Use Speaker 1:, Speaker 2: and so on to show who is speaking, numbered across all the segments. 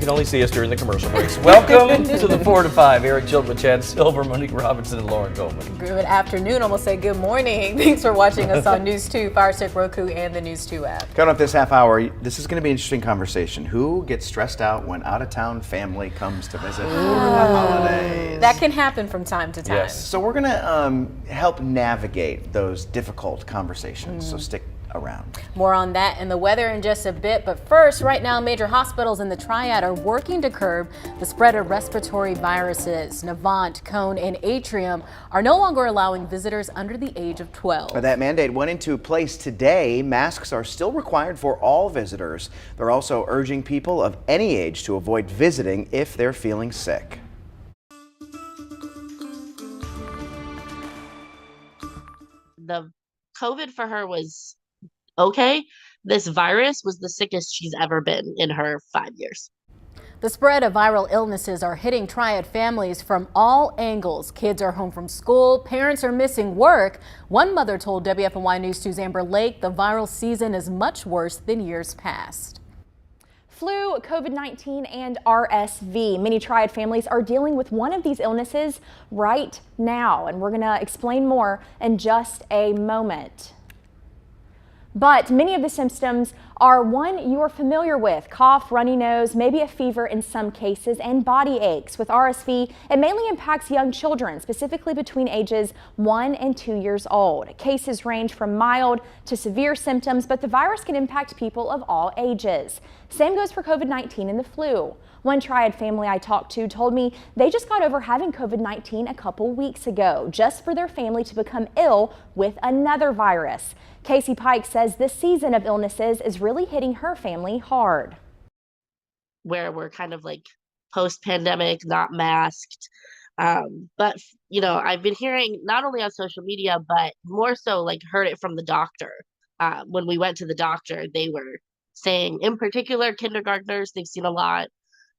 Speaker 1: can only see us during the commercial breaks. Welcome to the 4 to 5. Eric Chilton, Chad Silver, Monique Robinson, and Lauren Goldman.
Speaker 2: Good afternoon. Almost say good morning. Thanks for watching us on News 2, Fire Stick, Roku, and the News 2 app.
Speaker 3: Coming up this half hour, this is going to be an interesting conversation. Who gets stressed out when out-of-town family comes to visit for the holidays?
Speaker 2: That can happen from time to time.
Speaker 1: Yes.
Speaker 3: So we're going to help navigate those difficult conversations. So stick around.
Speaker 2: More on that and the weather in just a bit. But first, right now, major hospitals in the Triad are working to curb the spread of respiratory viruses. Navant, Cone, and Atrium are no longer allowing visitors under the age of 12.
Speaker 3: That mandate went into place today. Masks are still required for all visitors. They're also urging people of any age to avoid visiting if they're feeling sick.
Speaker 4: The COVID for her was okay. This virus was the sickest she's ever been in her 5 years.
Speaker 2: The spread of viral illnesses are hitting Triad families from all angles. Kids are home from school, parents are missing work. One mother told WFNY News 2's Amber Lake the viral season is much worse than years past.
Speaker 5: Flu, COVID-19, and RSV. Many Triad families are dealing with one of these illnesses right now, and we're going to explain more in just a moment. But many of the symptoms are one you are familiar with: cough, runny nose, maybe a fever in some cases, and body aches. With RSV, it mainly impacts young children, specifically between ages 1 and 2 years old. Cases range from mild to severe symptoms, but the virus can impact people of all ages. Same goes for COVID-19 and the flu. One Triad family I talked to told me they just got over having COVID-19 a couple weeks ago, just for their family to become ill with another virus. Casey Pike says this season of illnesses is really hitting her family hard.
Speaker 4: Where we're kind of like post-pandemic, not masked. But, you know, I've been hearing not only on social media, but more so like heard it from the doctor. When we went to the doctor, they were saying, in particular, kindergartners, they've seen a lot.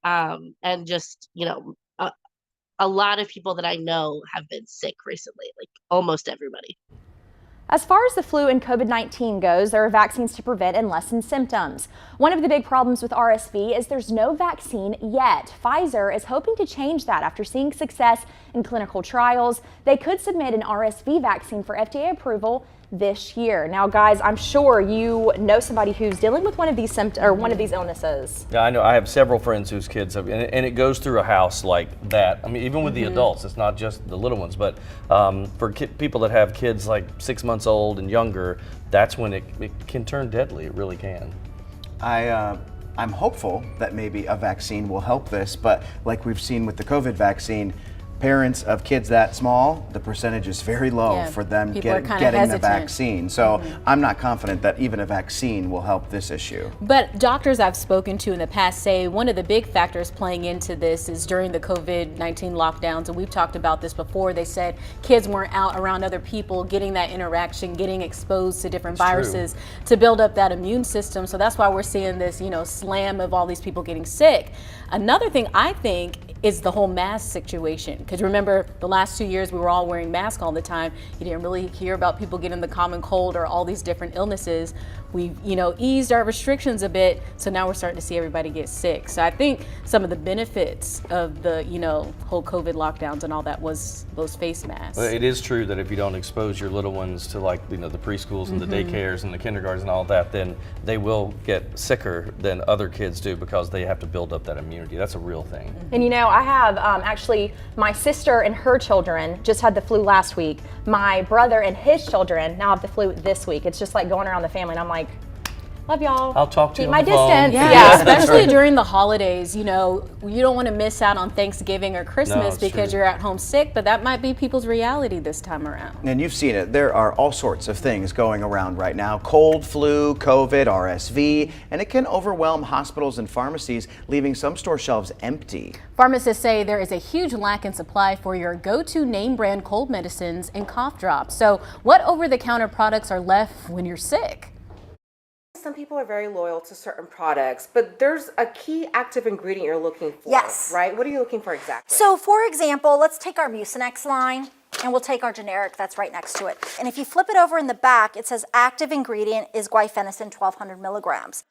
Speaker 4: And just, you know, a lot of people that I know have been sick recently, like almost everybody.
Speaker 5: As far as the flu and COVID-19 goes, there are vaccines to prevent and lessen symptoms. One of the big problems with RSV is there's no vaccine yet. Pfizer is hoping to change that after seeing success in clinical trials. They could submit an RSV vaccine for FDA approval this year. Now, guys, I'm sure you know somebody who's dealing with one of these symptoms or one of these illnesses.
Speaker 1: Yeah, I know. I have several friends whose kids have, and it goes through a house like that. I mean, even with the adults, it's not just the little ones, but for people that have kids like 6 months old and younger, that's when it can turn deadly. It really can.
Speaker 3: I'm hopeful that maybe a vaccine will help this, but like we've seen with the COVID vaccine, parents of kids that small, the percentage is very low for them getting the vaccine. So I'm not confident that even a vaccine will help this issue.
Speaker 2: But doctors I've spoken to in the past say one of the big factors playing into this is during the COVID-19 lockdowns, and we've talked about this before. They said kids weren't out around other people, getting that interaction, getting exposed to different viruses to build up that immune system. So that's why we're seeing this, you know, slam of all these people getting sick. Another thing I think is the whole mask situation. Because remember, the last 2 years we were all wearing masks all the time. You didn't really hear about people getting the common cold or all these different illnesses. We've, you know, eased our restrictions a bit, so now we're starting to see everybody get sick. So I think some of the benefits of the, you know, whole COVID lockdowns and all that was those face masks.
Speaker 1: Well, it is true that if you don't expose your little ones to, like, you know, the preschools and the daycares and the kindergartens and all that, then they will get sicker than other kids do because they have to build up that immunity. That's a real thing.
Speaker 5: And you know, I have actually my sister and her children just had the flu last week. My brother and his children now have the flu this week. It's just like going around the family, and I'm like, love y'all.
Speaker 1: I'll talk to you
Speaker 5: Keep my
Speaker 1: on the phone.
Speaker 5: distance.
Speaker 2: Yeah, especially during the holidays. You know, you don't want to miss out on Thanksgiving or Christmas because you're at home sick, but that might be people's reality this time around.
Speaker 3: And you've seen it. There are all sorts of things going around right now. Cold, flu, COVID, RSV, and it can overwhelm hospitals and pharmacies, leaving some store shelves empty.
Speaker 2: Pharmacists say there is a huge lack in supply for your go-to name brand cold medicines and cough drops. So what over-the-counter products are left when you're sick?
Speaker 6: Some people are very loyal to certain products, but there's a key active ingredient you're looking for.
Speaker 7: Yes.
Speaker 6: Right? What are you looking for exactly?
Speaker 7: So for example, let's take our Mucinex line and we'll take our generic that's right next to it. And if you flip it over in the back, it says active ingredient is guaifenesin 1200 milligrams.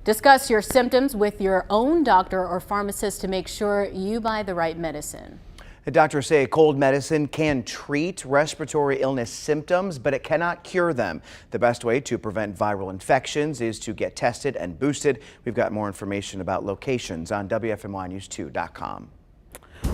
Speaker 2: Discuss your symptoms with your own doctor or pharmacist to make sure you buy the right medicine.
Speaker 3: The doctors say cold medicine can treat respiratory illness symptoms, but it cannot cure them. The best way to prevent viral infections is to get tested and boosted. We've got more information about locations on WFNYnews2.com.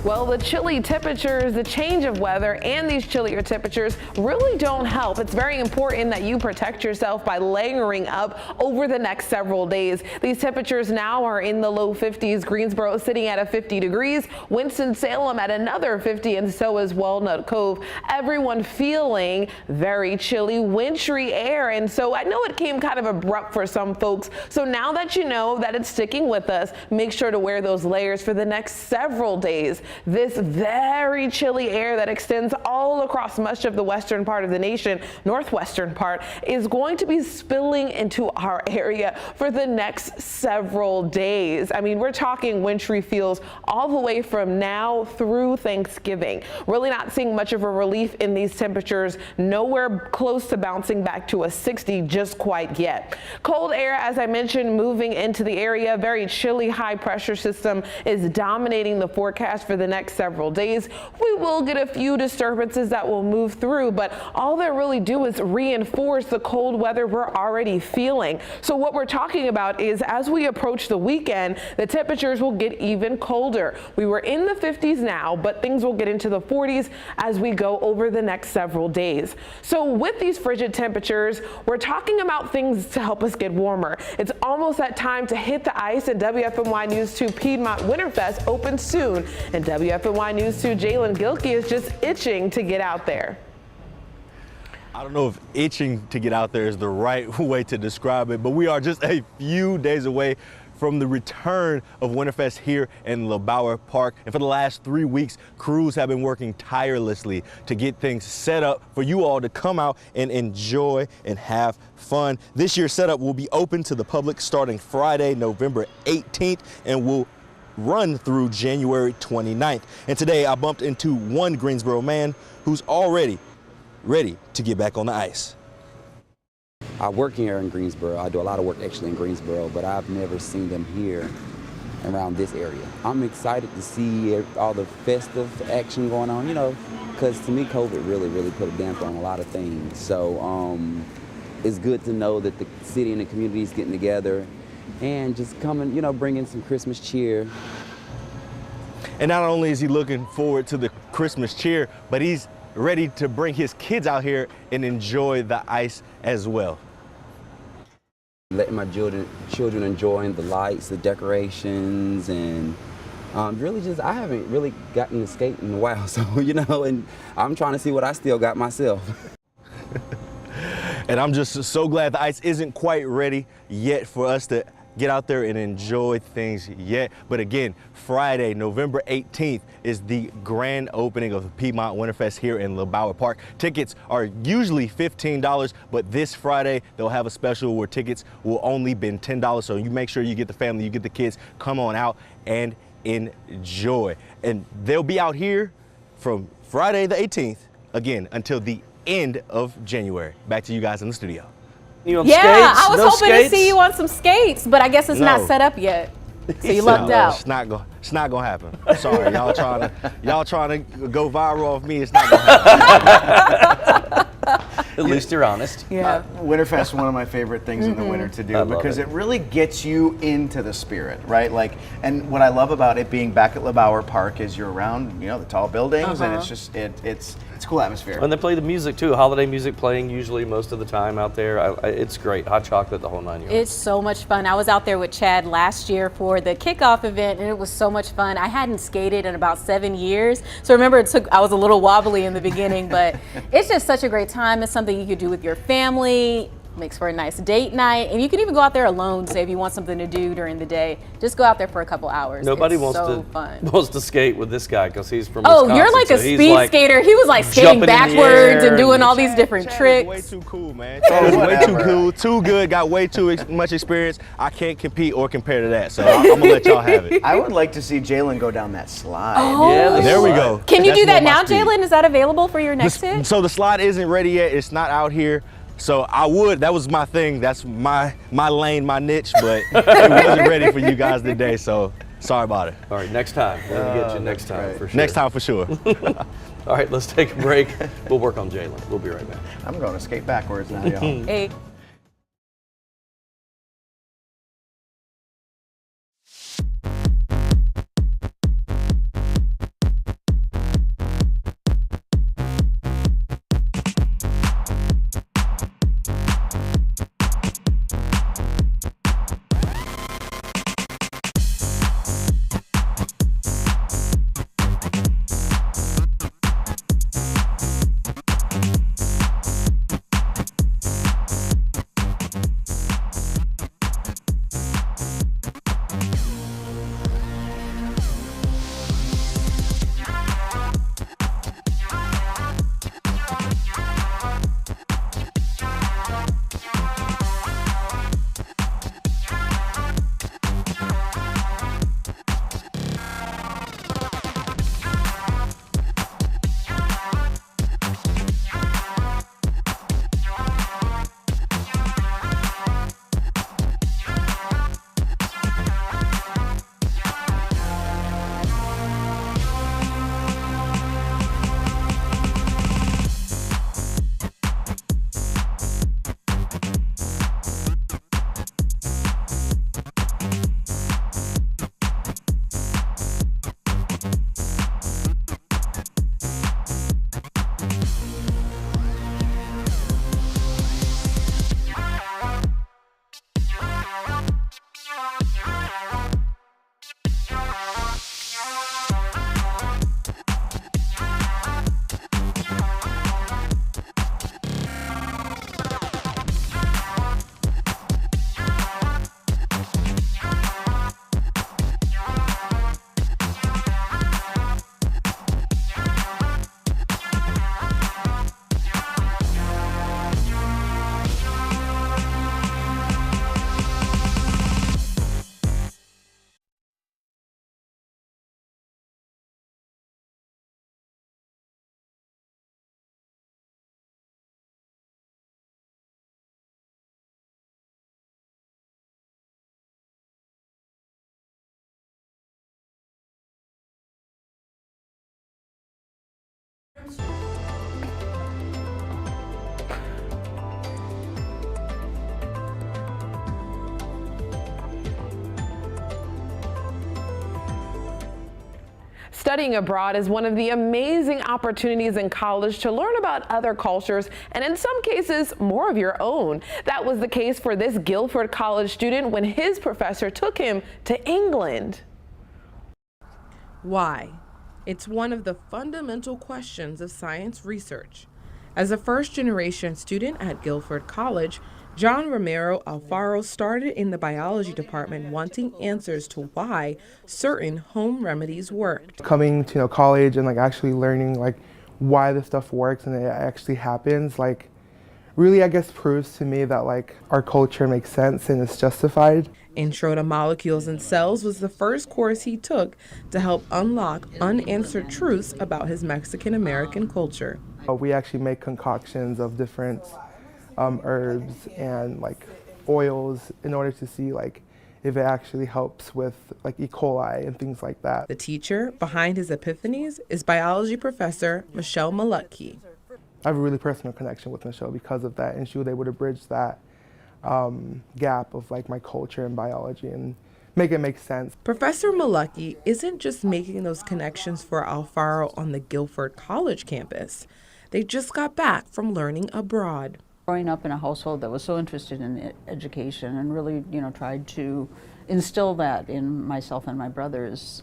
Speaker 8: Well, the chilly temperatures, the change of weather, and these chillier temperatures really don't help. It's very important that you protect yourself by layering up over the next several days. These temperatures now are in the low 50s. Greensboro sitting at 50 degrees. Winston-Salem at another 50, and so is Walnut Cove. Everyone feeling very chilly, wintry air, and so I know it came kind of abrupt for some folks. So now that you know that it's sticking with us, make sure to wear those layers for the next several days. This very chilly air that extends all across much of the western part of the nation, northwestern part, is going to be spilling into our area for the next several days. I mean, we're talking wintry feels all the way from now through Thanksgiving. Really not seeing much of a relief in these temperatures, nowhere close to bouncing back to a 60 just quite yet. Cold air, as I mentioned, moving into the area. Very chilly high pressure system is dominating the forecast for the next several days. We will get a few disturbances that will move through, but all they really do is reinforce the cold weather we're already feeling. So what we're talking about is as we approach the weekend, the temperatures will get even colder. We were in the 50s now, but things will get into the 40s as we go over the next several days. So with these frigid temperatures, we're talking about things to help us get warmer. It's almost that time to hit the ice, and WFNY News 2 Piedmont Winterfest opens soon. And WFNY News 2 Jalen Gilkey is just itching to get out there.
Speaker 9: I don't know if itching to get out there is the right way to describe it, but we are just a few days away from the return of Winterfest here in LeBauer Park. And for the last 3 weeks, crews have been working tirelessly to get things set up for you all to come out and enjoy and have fun. This year's setup will be open to the public starting Friday, November 18th, and will run through January 29th. And today I bumped into one Greensboro man who's already ready to get back on the ice.
Speaker 10: I work here in Greensboro. I do a lot of work actually in Greensboro, but I've never seen them here around this area. I'm excited to see all the festive action going on, you know, because to me COVID really put a damper on a lot of things. So it's good to know that the city and the community is getting together and just coming, you know, bringing some Christmas cheer.
Speaker 9: And not only is he looking forward to the Christmas cheer, but he's ready to bring his kids out here and enjoy the ice as well.
Speaker 10: Letting my children enjoying the lights, the decorations, and really just, I haven't really gotten to skate in a while, so, you know, and I'm trying to see what I still got myself.
Speaker 9: And I'm just so glad the ice isn't quite ready yet for us to get out there and enjoy things yet. But again, Friday, November 18th is the grand opening of the Piedmont Winterfest here in LeBauer Park. Tickets are usually $15, but this Friday they'll have a special where tickets will only be $10. So you make sure you get the family, you get the kids, come on out and enjoy. And they'll be out here from Friday the 18th, again, until the end of January. Back to you guys in the studio.
Speaker 2: You on skates? I was hoping to see you on some skates, but I guess it's not set up yet. So you lucked out.
Speaker 9: It's not gonna happen. Sorry, y'all trying to go viral off me. It's not gonna happen.
Speaker 1: At least you're honest.
Speaker 2: Yeah.
Speaker 3: Winterfest is one of my favorite things in the winter to do because it really gets you into the spirit, right? Like, and what I love about it being back at LeBauer Park is you're around, you know, the tall buildings, and it's just it's a cool atmosphere.
Speaker 1: And they play the music too. Holiday music playing usually most of the time out there. It's great. Hot chocolate, the whole 9 yards.
Speaker 2: It's so much fun. I was out there with Chad last year for the kickoff event, and it was so much fun. I hadn't skated in about 7 years, so remember I was a little wobbly in the beginning, but it's just such a great time. It's something you could do with your family. Makes for a nice date night, and you can even go out there alone. Say if you want something to do during the day, just go out there for a couple hours.
Speaker 1: Nobody
Speaker 2: wants
Speaker 1: to skate with this guy because he's from
Speaker 2: Wisconsin.
Speaker 1: Oh,
Speaker 2: you're like a speed skater. He was like skating backwards and doing all these different tricks.
Speaker 9: Way too cool, man. Chad is way too cool, too good, got way too much experience. I can't compete or compare to that, so I'm gonna let y'all have it.
Speaker 3: I would like to see Jalen go down that slide.
Speaker 2: Oh,
Speaker 1: yeah,
Speaker 9: there we go.
Speaker 2: Can you do that now, Jalen? Is that available for your next hit?
Speaker 9: So the slide isn't ready yet. It's not out here. So that was my thing. That's my lane, my niche, but it wasn't ready for you guys today, so sorry about it.
Speaker 1: All right, next time. We're going to get you next time for sure.
Speaker 9: Next time for sure.
Speaker 1: All right, let's take a break. We'll work on Jalen. We'll be right back.
Speaker 3: I'm going to skate backwards now, y'all.
Speaker 2: Hey.
Speaker 8: Studying abroad is one of the amazing opportunities in college to learn about other cultures and in some cases more of your own. That was the case for this Guilford College student when his professor took him to England.
Speaker 11: Why? It's one of the fundamental questions of science research. As a first-generation student at Guilford College, John Romero Alfaro started in the biology department wanting answers to why certain home remedies worked.
Speaker 12: Coming to college and actually learning why this stuff works and it actually happens really I guess proves to me that our culture makes sense and is justified.
Speaker 11: Intro to Molecules and Cells was the first course he took to help unlock unanswered truths about his Mexican-American culture.
Speaker 12: We actually make concoctions of different herbs and oils in order to see if it actually helps with E. coli and things like that.
Speaker 11: The teacher behind his epiphanies is biology professor Michelle Malutke.
Speaker 12: I have a really personal connection with Michelle because of that, and she was able to bridge that gap of my culture and biology and make it make sense.
Speaker 11: Professor Malutke isn't just making those connections for Alfaro on the Guilford College campus. They just got back from learning abroad.
Speaker 13: Growing up in a household that was so interested in education and really, tried to instill that in myself and my brothers,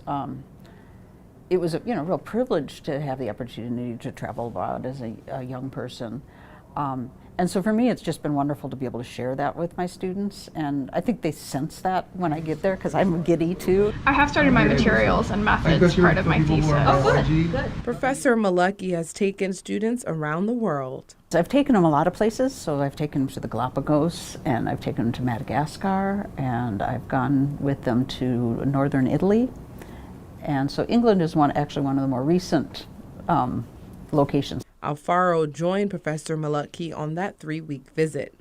Speaker 13: it was a real privilege to have the opportunity to travel abroad as a young person. And so for me, it's just been wonderful to be able to share that with my students. And I think they sense that when I get there, because I'm giddy too.
Speaker 14: I have started my materials and methods part of my thesis.
Speaker 11: Oh, good. Professor Malutke has taken students around the world.
Speaker 13: I've taken them a lot of places. So I've taken them to the Galapagos, and I've taken them to Madagascar, and I've gone with them to northern Italy. And so England is actually one of the more recent locations.
Speaker 11: Alfaro joined Professor Malutke on that 3-week visit.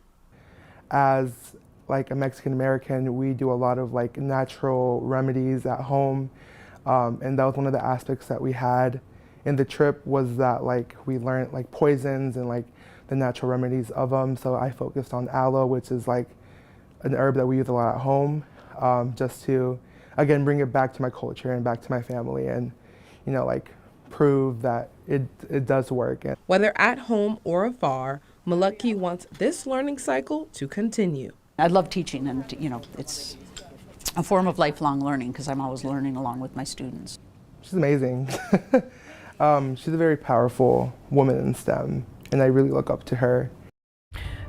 Speaker 12: As like a Mexican American, we do a lot of like natural remedies at home, and that was one of the aspects that we had in the trip, was that like we learned like poisons and like the natural remedies of them. So I focused on aloe, which is like an herb that we use a lot at home, just to again bring it back to my culture and back to my family, and you know, like prove that it does work.
Speaker 11: Whether at home or afar, Malutke wants this learning cycle to continue.
Speaker 13: I love teaching, and you know, it's a form of lifelong learning because I'm always learning along with my students.
Speaker 12: She's amazing. She's a very powerful woman in STEM, and I really look up to her.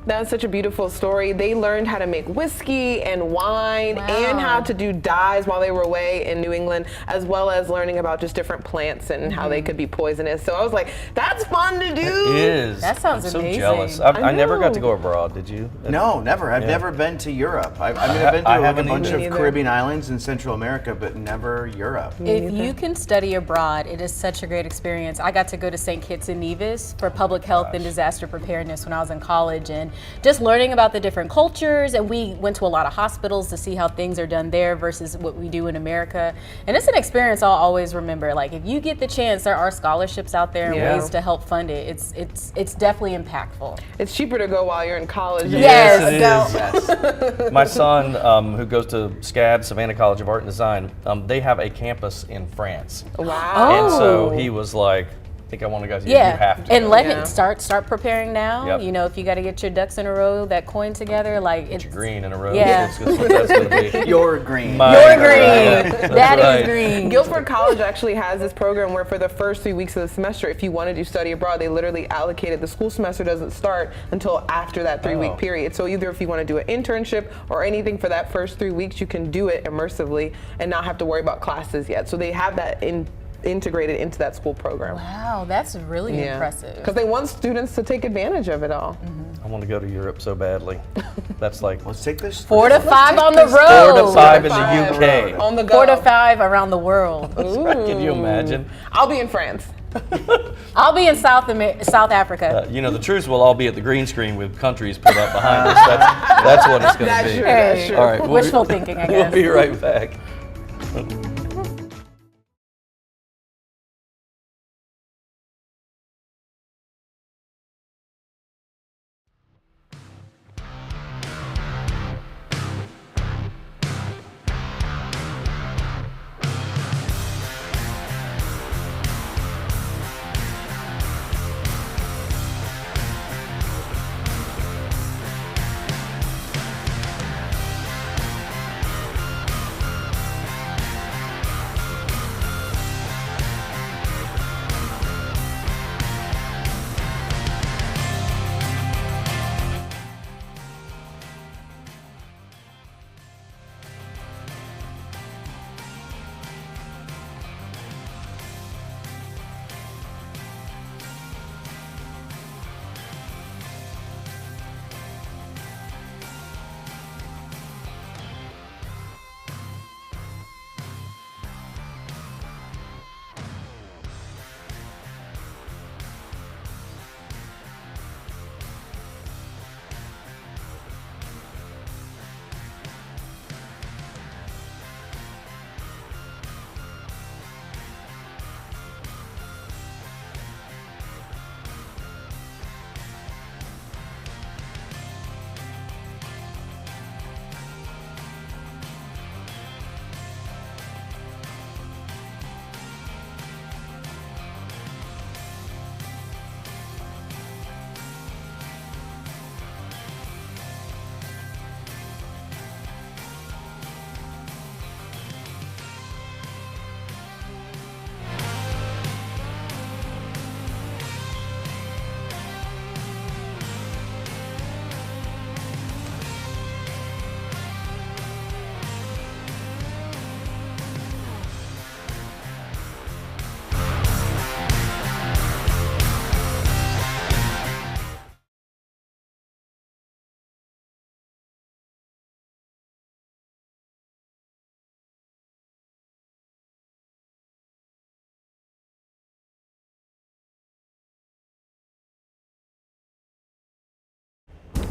Speaker 8: That's such a beautiful story. They learned how to make whiskey and wine and how to do dyes while they were away in New England, as well as learning about just different plants and how they could be poisonous. So I was like, that's fun to do.
Speaker 1: It is.
Speaker 2: That sounds
Speaker 1: So
Speaker 2: amazing.
Speaker 1: jealous. I never got to go abroad. Did you?
Speaker 3: No, never. I've never been to Europe. I mean, I've been to like a bunch of Caribbean islands in Central America, but never Europe.
Speaker 2: If you can study abroad, it is such a great experience. I got to go to St. Kitts and Nevis for public health and disaster preparedness when I was in college, and just learning about the different cultures, and we went to a lot of hospitals to see how things are done there versus what we do in America. And it's an experience I'll always remember. Like, if you get the chance, there are scholarships out there and ways to help fund it. It's definitely impactful.
Speaker 8: It's cheaper to go while you're in college.
Speaker 1: Yes, it is. My son, who goes to SCAD, Savannah College of Art and Design, they have a campus in France.
Speaker 8: Wow.
Speaker 1: And so he was like, I think I want to go. You have to.
Speaker 2: And let it start preparing now.
Speaker 1: Yep.
Speaker 2: You know, if you got to get your ducks in a row, that coin together, like it's
Speaker 1: green in a row.
Speaker 2: Yeah.
Speaker 1: That's what that's going to be.
Speaker 3: Your green.
Speaker 2: Your green. That is green.
Speaker 8: Guilford College actually has this program where for the first 3 weeks of the semester, if you wanted to study abroad, they literally allocated, the school semester doesn't start until after that 3-week period. So either if you want to do an internship or anything for that first 3 weeks, you can do it immersively and not have to worry about classes yet. So they have that integrated into that school program.
Speaker 2: Wow, that's really impressive.
Speaker 8: Because they want students to take advantage of it all.
Speaker 1: I want to go to Europe so badly. That's like,
Speaker 3: let's take this
Speaker 2: 4 to 5 on the road.
Speaker 1: 4 to 5 in the UK.
Speaker 8: On the go.
Speaker 2: 4 to 5 around the world.
Speaker 1: Can you imagine?
Speaker 8: I'll be in France.
Speaker 2: I'll be in South Africa.
Speaker 1: You know, the truth will all be at the green screen with countries put up behind us. That's what it's going to be.
Speaker 2: That's true.
Speaker 1: All right,
Speaker 2: Wishful thinking, I guess.
Speaker 1: We'll be right back.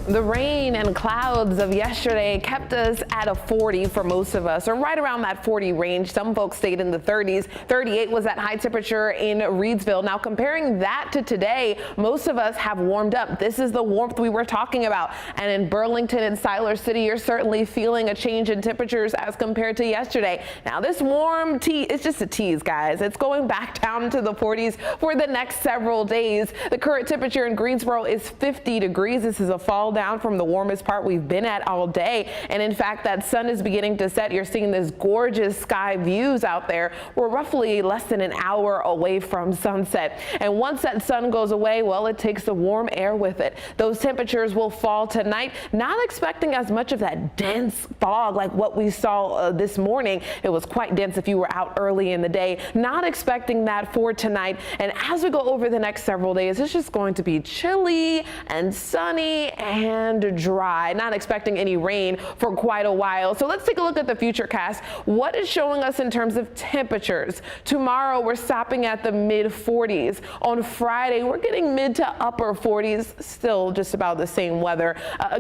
Speaker 8: The rain and clouds of yesterday kept us at a 40 for most of us, or right around that 40 range. Some folks stayed in the 30s. 38 was that high temperature in Reedsville. Now, comparing that to today, most of us have warmed up. This is the warmth we were talking about. And in Burlington and Siler City, you're certainly feeling a change in temperatures as compared to yesterday. Now, this warm tea is just a tease, guys. It's going back down to the 40s for the next several days. The current temperature in Greensboro is 50 degrees. This is a fall down from the warmest part we've been at all day. And in fact, that sun is beginning to set. You're seeing this gorgeous sky views out there. We're roughly less than an hour away from sunset. And once that sun goes away, well, it takes the warm air with it. Those temperatures will fall tonight. Not expecting as much of that dense fog like what we saw this morning. It was quite dense if you were out early in the day. Not expecting that for tonight. And as we go over the next several days, it's just going to be chilly and sunny and dry. Not expecting any rain for quite a while. So let's take a look at the futurecast. What is showing us in terms of temperatures? Tomorrow we're stopping at the mid 40s. On Friday we're getting mid to upper 40s. Still just about the same weather.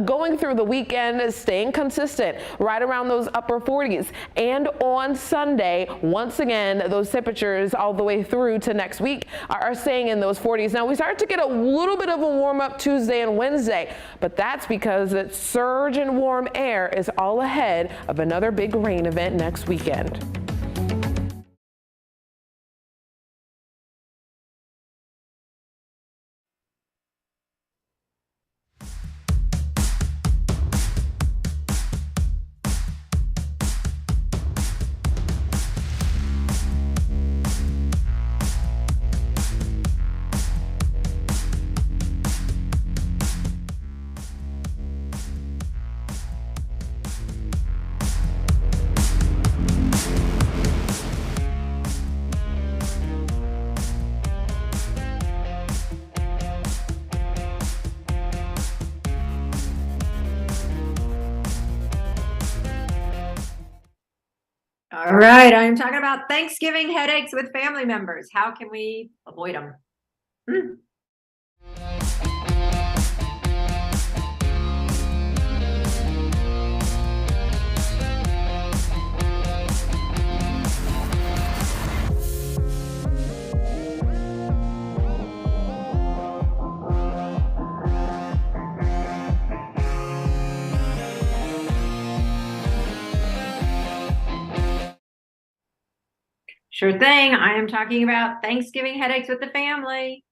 Speaker 8: Going through the weekend, staying consistent right around those upper 40s. And on Sunday, once again, those temperatures all the way through to next week are staying in those 40s. Now we start to get a little bit of a warm up Tuesday and Wednesday, but that's because that surge in warm air is all ahead of another big rain event next weekend.
Speaker 15: All right, I'm talking about Thanksgiving headaches with family members. How can we avoid them? Sure thing. I am talking about Thanksgiving headaches with the family.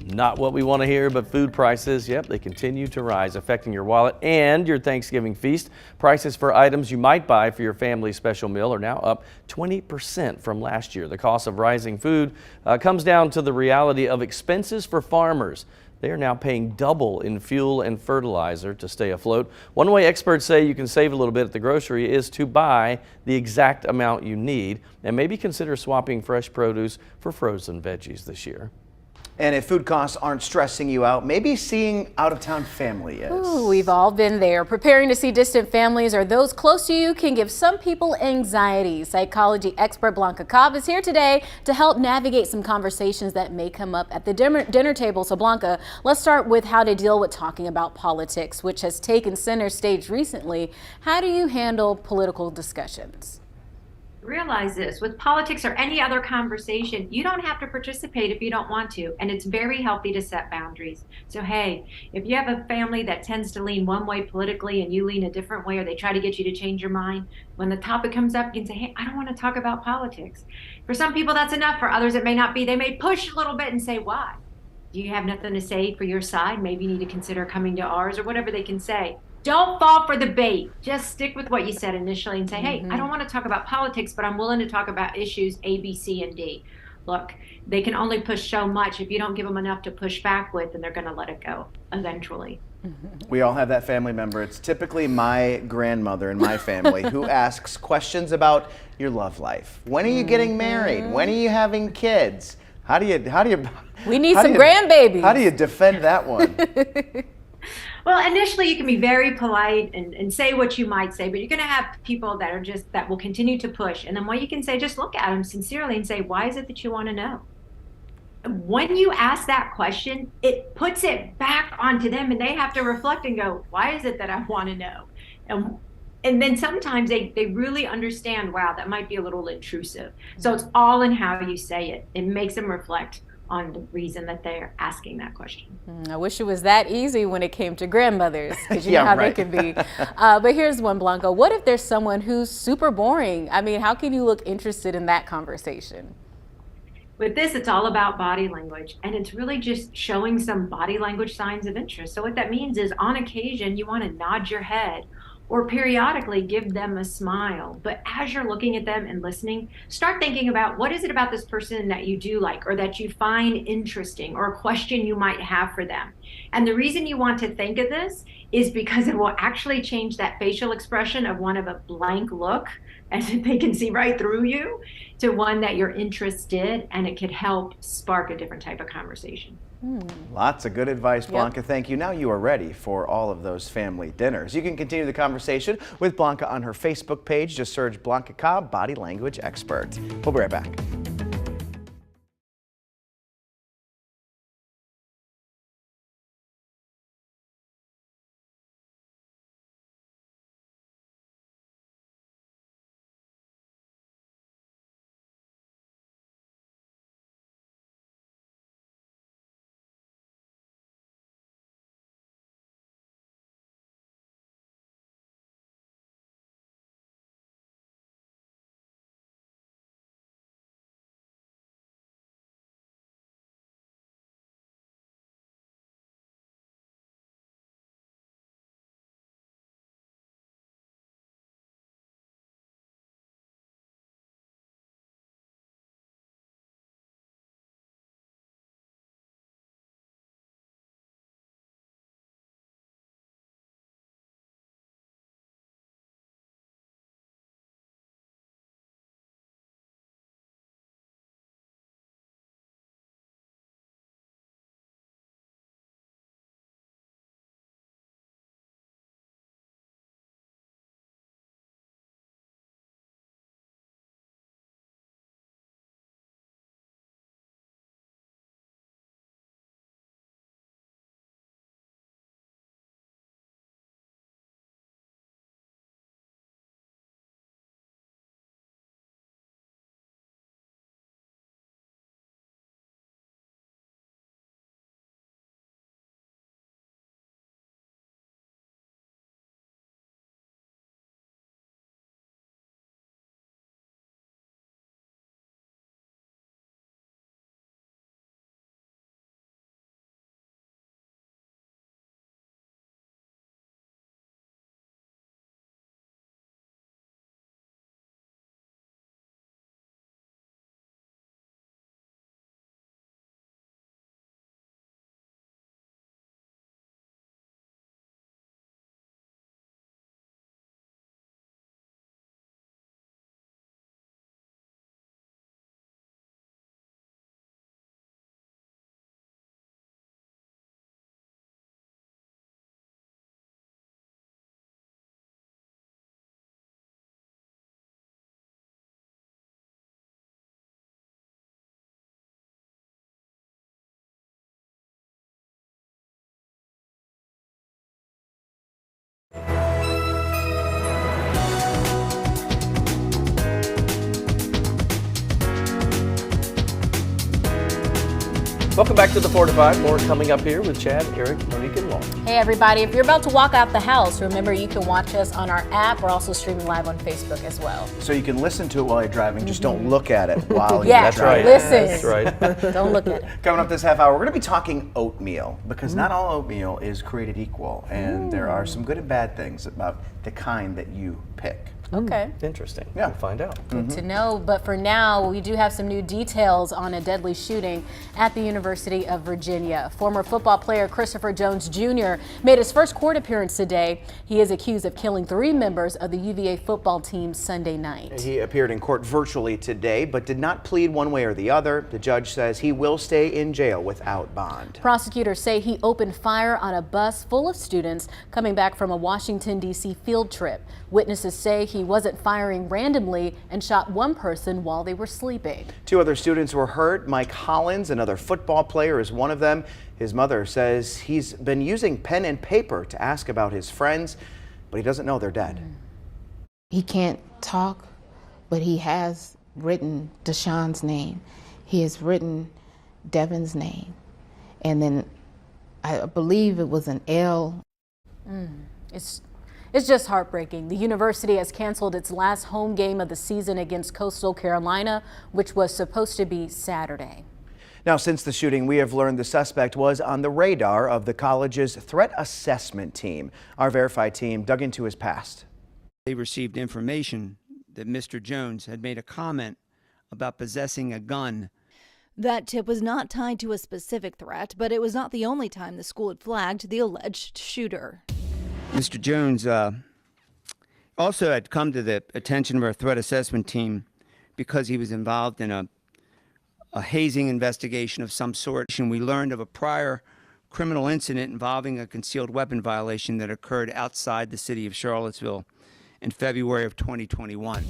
Speaker 1: Not what we want to hear, but food prices, yep, they continue to rise, affecting your wallet and your Thanksgiving feast. Prices for items you might buy for your family's special meal are now up 20% from last year. The cost of rising food comes down to the reality of expenses for farmers. They are now paying double in fuel and fertilizer to stay afloat. One way experts say you can save a little bit at the grocery is to buy the exact amount you need and maybe consider swapping fresh produce for frozen veggies this year.
Speaker 3: And if food costs aren't stressing you out, maybe seeing out-of-town family is.
Speaker 2: Ooh, we've all been there. Preparing to see distant families or those close to you can give some people anxiety. Psychology expert Blanca Cobb is here today to help navigate some conversations that may come up at the dinner table. So Blanca, let's start with how to deal with talking about politics, which has taken center stage recently. How do you handle political discussions?
Speaker 15: Realize this, with politics or any other conversation, you don't have to participate if you don't want to, and it's very healthy to set boundaries. So hey, if you have a family that tends to lean one way politically and you lean a different way, or they try to get you to change your mind, when the topic comes up, you can say, hey, I don't want to talk about politics. For some people that's enough, for others it may not be. They may push a little bit and say, why? Do you have nothing to say for your side? Maybe you need to consider coming to ours, or whatever they can say. Don't fall for the bait. Just stick with what you said initially and say, hey, I don't want to talk about politics, but I'm willing to talk about issues A, B, C, and D. Look, they can only push so much. If you don't give them enough to push back with, then they're going to let it go eventually.
Speaker 3: We all have that family member. It's typically my grandmother in my family who asks questions about your love life. When are you getting married? When are you having kids? How do you
Speaker 2: We need some grandbabies.
Speaker 3: How do you defend that one?
Speaker 15: Well, initially you can be very polite and say what you might say, but you're going to have people that are that will continue to push. And then what you can say, just look at them sincerely and say, why is it that you want to know? When you ask that question, it puts it back onto them and they have to reflect and go, why is it that I want to know? And then sometimes they really understand, wow, that might be a little intrusive. So it's all in how you say it. It makes them reflect on the reason that they're asking that question.
Speaker 2: I wish it was that easy when it came to grandmothers, because you know how they can be. But here's one, Blanca. What if there's someone who's super boring? I mean, how can you look interested in that conversation?
Speaker 15: With this, it's all about body language, and it's really just showing some body language signs of interest. So what that means is on occasion, you want to nod your head or periodically give them a smile. But as you're looking at them and listening, start thinking about what is it about this person that you do like or that you find interesting, or a question you might have for them. And the reason you want to think of this is because it will actually change that facial expression of one of a blank look, as if they can see right through you, to one that you're interested, and it could help spark a different type of conversation.
Speaker 3: Lots of good advice, Blanca. Thank you. Now you are ready for all of those family dinners. You can continue the conversation with Blanca on her Facebook page. Just search Blanca Cobb, Body Language Expert. We'll be right back.
Speaker 1: Welcome back to the 4 to 5. More coming up here with Chad, Eric, Monique, and Lauren.
Speaker 2: Hey everybody, if you're about to walk out the house, remember you can watch us on our app. We're also streaming live on Facebook as well.
Speaker 3: So you can listen to it while you're driving, just don't look at it while
Speaker 2: Yeah,
Speaker 3: you're driving.
Speaker 2: listen.
Speaker 1: That's right.
Speaker 2: Don't look at it.
Speaker 3: Coming up this half hour, we're going to be talking oatmeal, because not all oatmeal is created equal, and there are some good and bad things about the kind that you pick.
Speaker 2: Okay.
Speaker 1: Interesting.
Speaker 3: Yeah.
Speaker 1: We'll find out.
Speaker 2: Good to know, but for now, we do have some new details on a deadly shooting at the University of Virginia. Former football player Christopher Jones Jr. made his first court appearance today. He is accused of killing 3 members of the UVA football team Sunday night.
Speaker 3: He appeared in court virtually today, but did not plead one way or the other. The judge says he will stay in jail without bond.
Speaker 2: Prosecutors say he opened fire on a bus full of students coming back from a Washington, D.C. field trip. Witnesses say he wasn't firing randomly and shot one person while they were sleeping.
Speaker 3: 2 other students were hurt. Mike Hollins, another football player, is one of them. His mother says he's been using pen and paper to ask about his friends, but he doesn't know they're dead.
Speaker 16: He can't talk, but he has written Deshaun's name. He has written Devin's name. And then I believe it was an L.
Speaker 2: It's just heartbreaking. The university has canceled its last home game of the season against Coastal Carolina, which was supposed to be Saturday.
Speaker 3: Now, since the shooting, we have learned the suspect was on the radar of the college's threat assessment team. Our Verify team dug into his past.
Speaker 17: They received information that Mr. Jones had made a comment about possessing a gun.
Speaker 18: That tip was not tied to a specific threat, but it was not the only time the school had flagged the alleged shooter.
Speaker 17: Mr. Jones also had come to the attention of our threat assessment team because he was involved in a hazing investigation of some sort. And we learned of a prior criminal incident involving a concealed weapon violation that occurred outside the city of Charlottesville in February of 2021.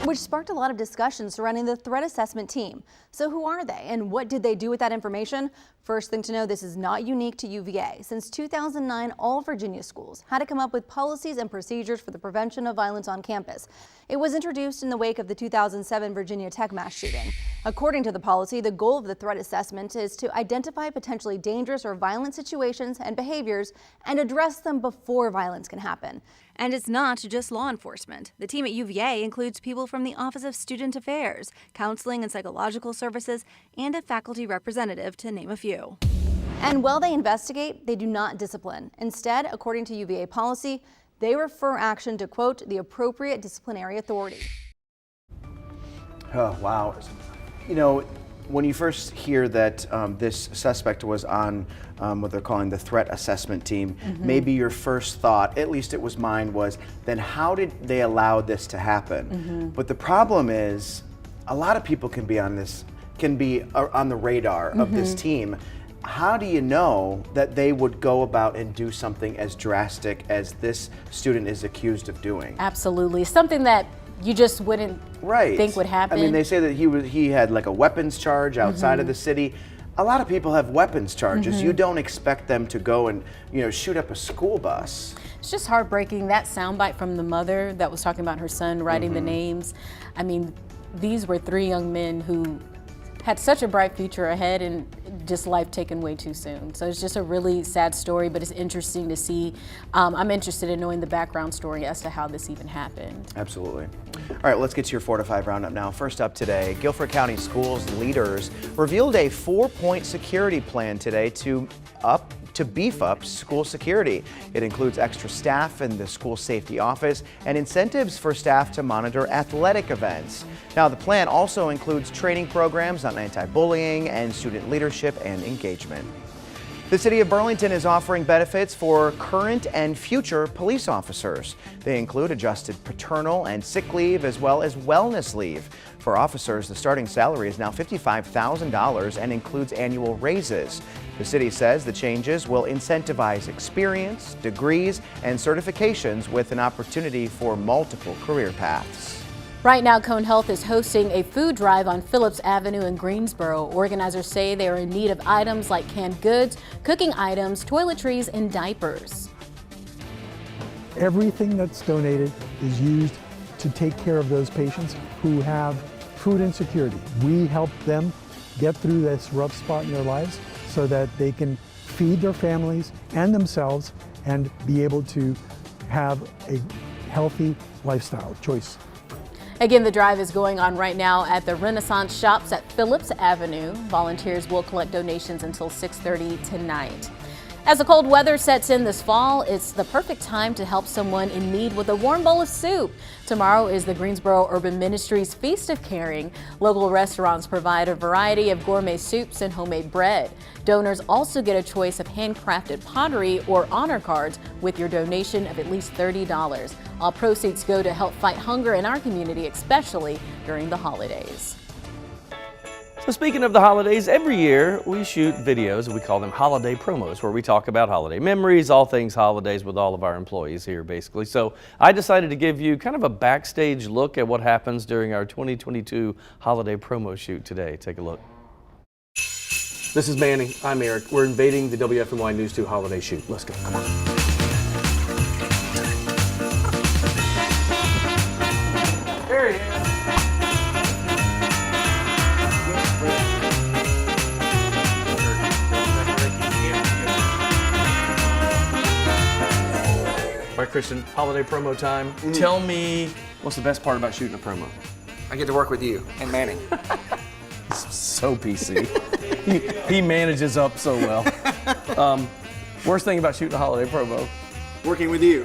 Speaker 18: Which sparked a lot of discussion surrounding the threat assessment team. So who are they and what did they do with that information? First thing to know, this is not unique to UVA. Since 2009, all Virginia schools had to come up with policies and procedures for the prevention of violence on campus. It was introduced in the wake of the 2007 Virginia Tech mass shooting. According to the policy, the goal of the threat assessment is to identify potentially dangerous or violent situations and behaviors and address them before violence can happen. And it's not just law enforcement. The team at UVA includes people from the Office of Student Affairs, Counseling and Psychological Services, and a faculty representative, to name a few. And while they investigate, they do not discipline. Instead, according to UVA policy, they refer action to, quote, the appropriate disciplinary authority.
Speaker 3: Oh, wow. You know, when you first hear that this suspect was on what they're calling the threat assessment team, maybe your first thought, at least it was mine, was then how did they allow this to happen? But the problem is a lot of people can be on the radar of this team. How do you know that they would go about and do something as drastic as this student is accused of doing?
Speaker 2: Absolutely. Something that you just wouldn't think would happen.
Speaker 3: I mean, they say that he had like a weapons charge outside of the city. A lot of people have weapons charges. You don't expect them to go and, you know, shoot up a school bus.
Speaker 2: It's just heartbreaking, that soundbite from the mother that was talking about her son writing the names. I mean, these were 3 young men who had such a bright future ahead and just life taken way too soon. So it's just a really sad story, but it's interesting to see. I'm interested in knowing the background story as to how this even happened.
Speaker 3: Absolutely. All right, let's get to your 4 to 5 roundup now. First up today, Guilford County Schools leaders revealed a 4-point security plan today to beef up school security. It includes extra staff in the school safety office and incentives for staff to monitor athletic events. Now, the plan also includes training programs on anti-bullying and student leadership and engagement. The city of Burlington is offering benefits for current and future police officers. They include adjusted paternal and sick leave as well as wellness leave. For officers, the starting salary is now $55,000 and includes annual raises. The city says the changes will incentivize experience, degrees, and certifications with an opportunity for multiple career paths.
Speaker 2: Right now, Cone Health is hosting a food drive on Phillips Avenue in Greensboro. Organizers say they are in need of items like canned goods, cooking items, toiletries, and diapers.
Speaker 19: Everything that's donated is used to take care of those patients who have food insecurity. We help them get through this rough spot in their lives so that they can feed their families and themselves and be able to have a healthy lifestyle choice.
Speaker 2: Again, the drive is going on right now at the Renaissance Shops at Phillips Avenue. Volunteers will collect donations until 6:30 tonight. As the cold weather sets in this fall, it's the perfect time to help someone in need with a warm bowl of soup. Tomorrow is the Greensboro Urban Ministries Feast of Caring. Local restaurants provide a variety of gourmet soups and homemade bread. Donors also get a choice of handcrafted pottery or honor cards with your donation of at least $30. All proceeds go to help fight hunger in our community, especially during the holidays.
Speaker 1: So speaking of the holidays, every year we shoot videos, and we call them holiday promos, where we talk about holiday memories, all things holidays with all of our employees here, basically. So I decided to give you kind of a backstage look at what happens during our 2022 holiday promo shoot today. Take a look. This is Manny. I'm Eric. We're invading the WFMY News 2 holiday shoot. Let's go. Come on. There he is. All right, Christian, holiday promo time. Tell me, what's the best part about shooting a promo?
Speaker 20: I get to work with you and Manny.
Speaker 1: So PC. he manages up so well. Worst thing about shooting a holiday promo?
Speaker 20: Working with you.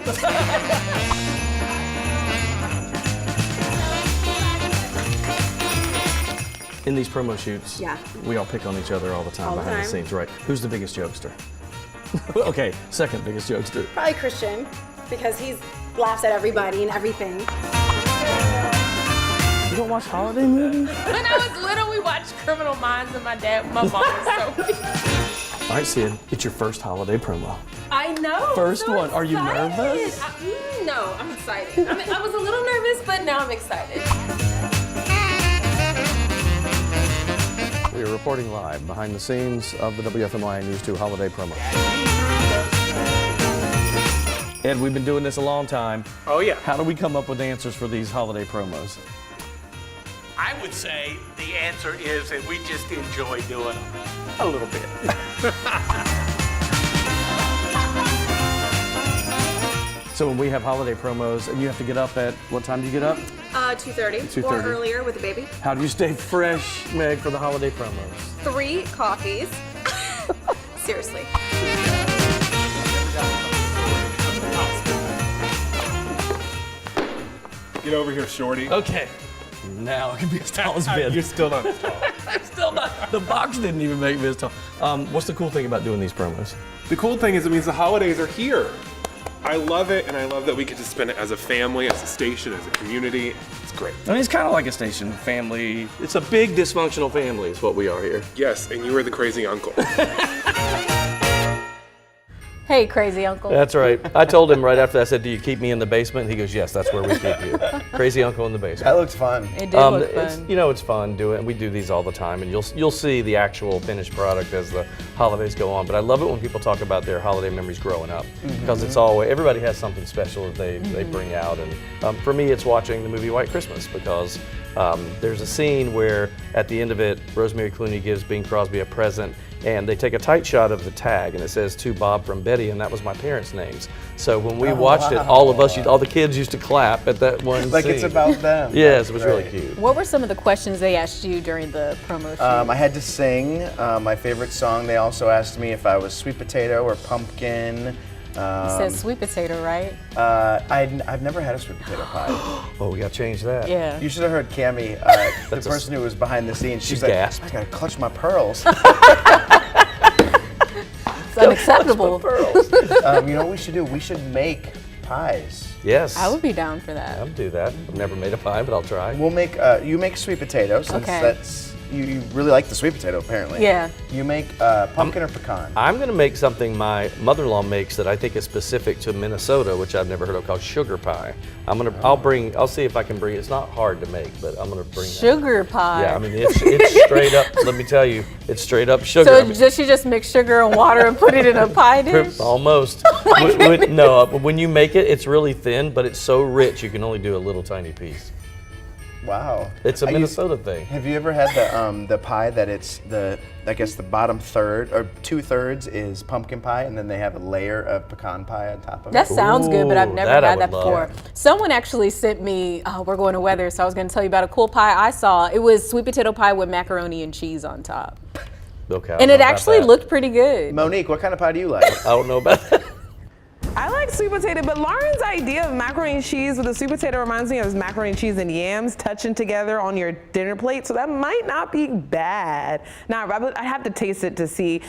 Speaker 1: In these promo shoots,
Speaker 21: Yeah.
Speaker 1: we all pick on each other all the time
Speaker 21: All the
Speaker 1: behind the
Speaker 21: time.
Speaker 1: scenes, right? Who's the biggest jokester? Okay, second biggest jokester.
Speaker 21: Probably Christian, because he laughs at everybody and everything.
Speaker 1: You don't watch holiday movies?
Speaker 22: When I was little, we watched Criminal Minds, and my mom was so.
Speaker 1: All right, Sid, it's your first holiday promo.
Speaker 22: I know.
Speaker 1: First
Speaker 22: so
Speaker 1: one. Are you
Speaker 22: excited.
Speaker 1: nervous?
Speaker 22: No, I'm excited. I was a little nervous, but now I'm excited.
Speaker 1: We are reporting live behind the scenes of the WFMY News 2 holiday promo. Ed, we've been doing this a long time.
Speaker 23: Oh, yeah.
Speaker 1: How do we come up with answers for these holiday promos?
Speaker 23: I would say the answer is that we just enjoy doing them a little bit.
Speaker 1: So when we have holiday promos, and you have to get up at, what time do you get up?
Speaker 21: 2:30
Speaker 1: 2:30.
Speaker 21: or earlier with the baby.
Speaker 1: How do you stay fresh, Meg, for the holiday promos?
Speaker 21: 3 coffees. Seriously.
Speaker 24: Get over here, shorty.
Speaker 1: Okay. Now I can be as tall as Ben.
Speaker 24: You're still not as tall.
Speaker 1: I'm still not. The box didn't even make me as tall. What's the cool thing about doing these promos?
Speaker 24: The cool thing is it means the holidays are here. I love it, and I love that we get to spend it as a family, as a station, as a community. It's great.
Speaker 1: I mean, it's kind of like a station family. It's a big dysfunctional family is what we are here.
Speaker 24: Yes, and you are the crazy uncle.
Speaker 2: Hey, crazy uncle.
Speaker 1: That's right. I told him right after that, I said, do you keep me in the basement? He goes, yes, that's where we keep you. Crazy uncle in the basement.
Speaker 3: That looks fun.
Speaker 2: It did look
Speaker 1: It's,
Speaker 2: fun.
Speaker 1: you know, it's fun doing. We do these all the time, and you'll see the actual finished product as the holidays go on. But I love it when people talk about their holiday memories growing up, because it's always, everybody has something special that they bring out. And for me, it's watching the movie White Christmas, because there's a scene where at the end of it, Rosemary Clooney gives Bing Crosby a present, and they take a tight shot of the tag, and it says to Bob from Betty, and that was my parents' names. So when we watched it, all of us, all the kids used to clap at that one
Speaker 3: Like
Speaker 1: scene.
Speaker 3: it's about them.
Speaker 1: Yes, it was really cute.
Speaker 2: What were some of the questions they asked you during the promo shoot?
Speaker 3: I had to sing my favorite song. They also asked me if I was sweet potato or pumpkin.
Speaker 2: It says sweet potato, right?
Speaker 3: I've never had a sweet potato pie.
Speaker 1: Oh, we got to change that.
Speaker 2: Yeah.
Speaker 3: You should have heard Cammie, the person who was behind the scenes. She's like,
Speaker 1: gasped.
Speaker 3: I gotta clutch my pearls.
Speaker 2: It's unacceptable.
Speaker 3: You know what we should do? We should make pies.
Speaker 1: Yes.
Speaker 2: I would be down for that.
Speaker 1: I'll do that. I've never made a pie, but I'll try.
Speaker 3: We'll make, you make sweet potato, since that's, you really like the sweet potato apparently.
Speaker 2: Yeah.
Speaker 3: You make pumpkin or pecan?
Speaker 1: I'm going to make something my mother-in-law makes that I think is specific to Minnesota, which I've never heard of, called sugar pie. I'll see if I can bring it. It's not hard to make, but I'm going to bring
Speaker 2: Sugar pie.
Speaker 1: Yeah, I mean, it's straight up, let me tell you, it's straight up sugar.
Speaker 2: So does she just mix sugar and water and put it in a pie dish?
Speaker 1: Almost. No, when you make it, it's really thin, but it's so rich you can only do a little tiny piece.
Speaker 3: Wow.
Speaker 1: It's a Minnesota thing.
Speaker 3: Have you ever had the pie that it's I guess the bottom third or 2/3 is pumpkin pie, and then they have a layer of pecan pie on top of it?
Speaker 2: That sounds good, but I've never
Speaker 1: that I
Speaker 2: had
Speaker 1: would
Speaker 2: that before.
Speaker 1: love.
Speaker 2: Someone actually sent me, we're going to weather, so I was going to tell you about a cool pie I saw. It was sweet potato pie with macaroni and cheese on top.
Speaker 1: Okay.
Speaker 2: And it actually looked pretty good.
Speaker 3: Monique, what kind of pie do you like?
Speaker 1: I don't know about that.
Speaker 8: I like sweet potato, but Lauren's idea of macaroni and cheese with a sweet potato reminds me of macaroni and cheese and yams touching together on your dinner plate, so that might not be bad. Now, I have to taste it to see.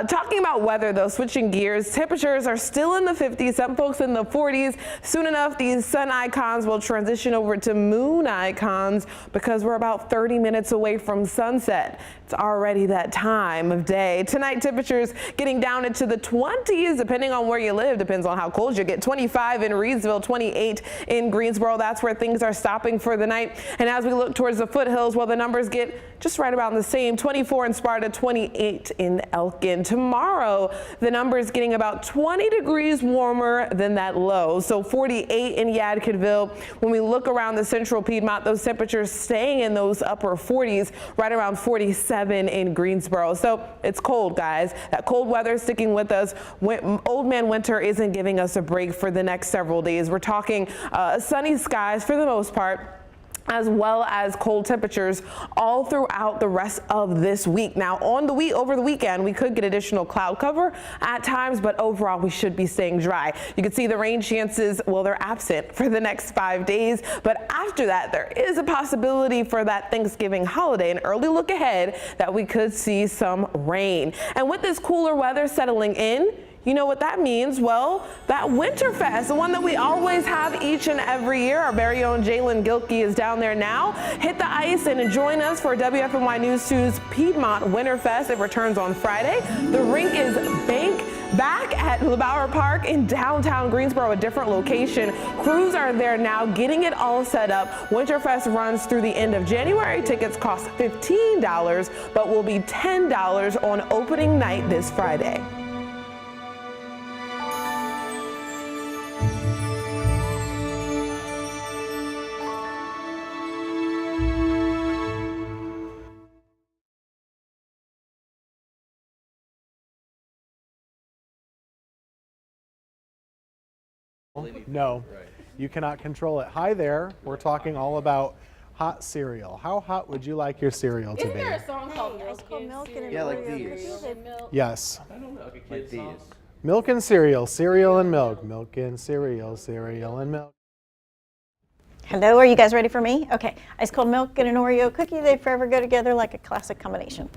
Speaker 8: Talking about weather, though, switching gears, temperatures are still in the 50s, some folks in the 40s. Soon enough, these sun icons will transition over to moon icons because we're about 30 minutes away from sunset. It's already that time of day. Tonight, temperatures getting down into the 20s, depending on where you live, depends on how cold you get. 25 in Reedsville, 28 in Greensboro. That's where things are stopping for the night. And as we look towards the foothills, well, the numbers get just right about the same. 24 in Sparta, 28 in Elkin. Tomorrow, the numbers getting about 20 degrees warmer than that low. So 48 in Yadkinville. When we look around the central Piedmont, those temperatures staying in those upper 40s, right around 47 in Greensboro. So it's cold, guys. That cold weather sticking with us. Old man winter isn't giving us a break for the next several days. We're talking sunny skies for the most part, as well as cold temperatures all throughout the rest of this week. Now, over the weekend, we could get additional cloud cover at times, but overall, we should be staying dry. You can see the rain chances, well, they're absent for the next 5 days, but after that, there is a possibility for that Thanksgiving holiday, an early look ahead that we could see some rain. And with this cooler weather settling in, you know what that means? Well, that Winterfest, the one that we always have each and every year. Our very own Jalen Gilkey is down there now. Hit the ice and join us for WFMY News 2's Piedmont Winterfest. It returns on Friday. The rink is back at LeBauer Park in downtown Greensboro, a different location. Crews are there now getting it all set up. Winterfest runs through the end of January. Tickets cost $15, but will be $10 on opening night this Friday.
Speaker 4: No, you cannot control it. Hi there, we're talking all about hot cereal. How hot would you like your cereal to be?
Speaker 22: Isn't there a song called Milk and
Speaker 3: Yeah, like these.
Speaker 4: Yes.
Speaker 1: I don't know.
Speaker 3: Like these.
Speaker 4: Milk and cereal, cereal and milk, milk and cereal, cereal and milk.
Speaker 5: Hello, are you guys ready for me? Okay, ice cold milk and an Oreo cookie, they forever go together like a classic combination.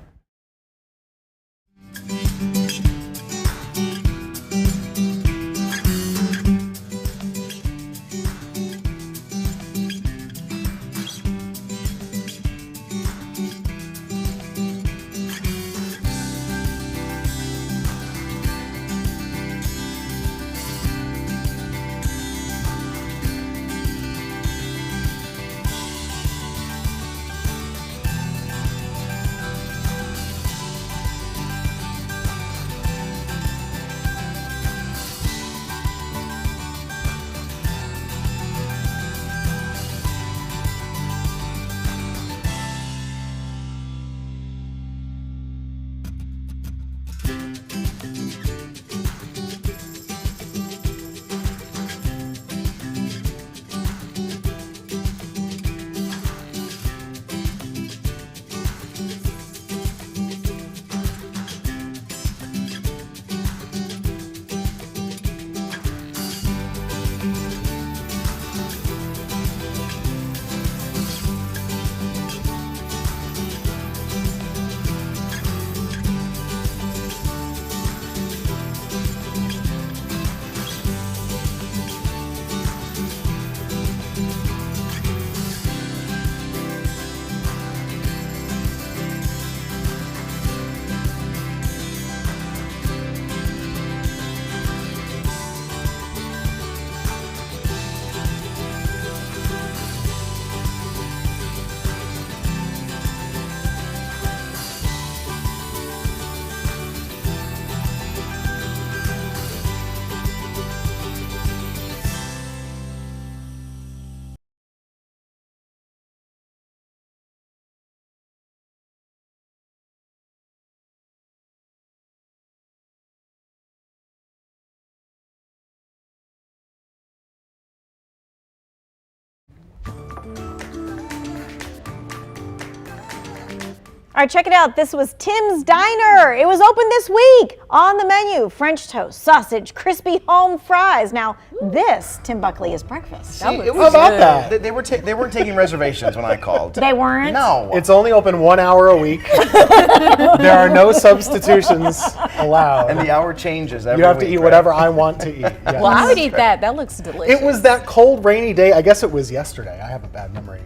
Speaker 5: All right, check it out. This was Tim's Diner. It was open this week. On the menu, French toast, sausage, crispy home fries. Now, this, Tim Buckley, is breakfast.
Speaker 3: How
Speaker 4: about that?
Speaker 3: They weren't taking reservations when I called.
Speaker 5: They weren't?
Speaker 3: No.
Speaker 4: It's only open 1 hour a week. There are no substitutions allowed.
Speaker 3: And the hour changes every
Speaker 4: You have to
Speaker 3: week,
Speaker 4: eat
Speaker 3: right?
Speaker 4: whatever I want to eat. Yes.
Speaker 2: Well, I would eat that. That looks delicious.
Speaker 4: It was that cold, rainy day. I guess it was yesterday. I have a bad memory.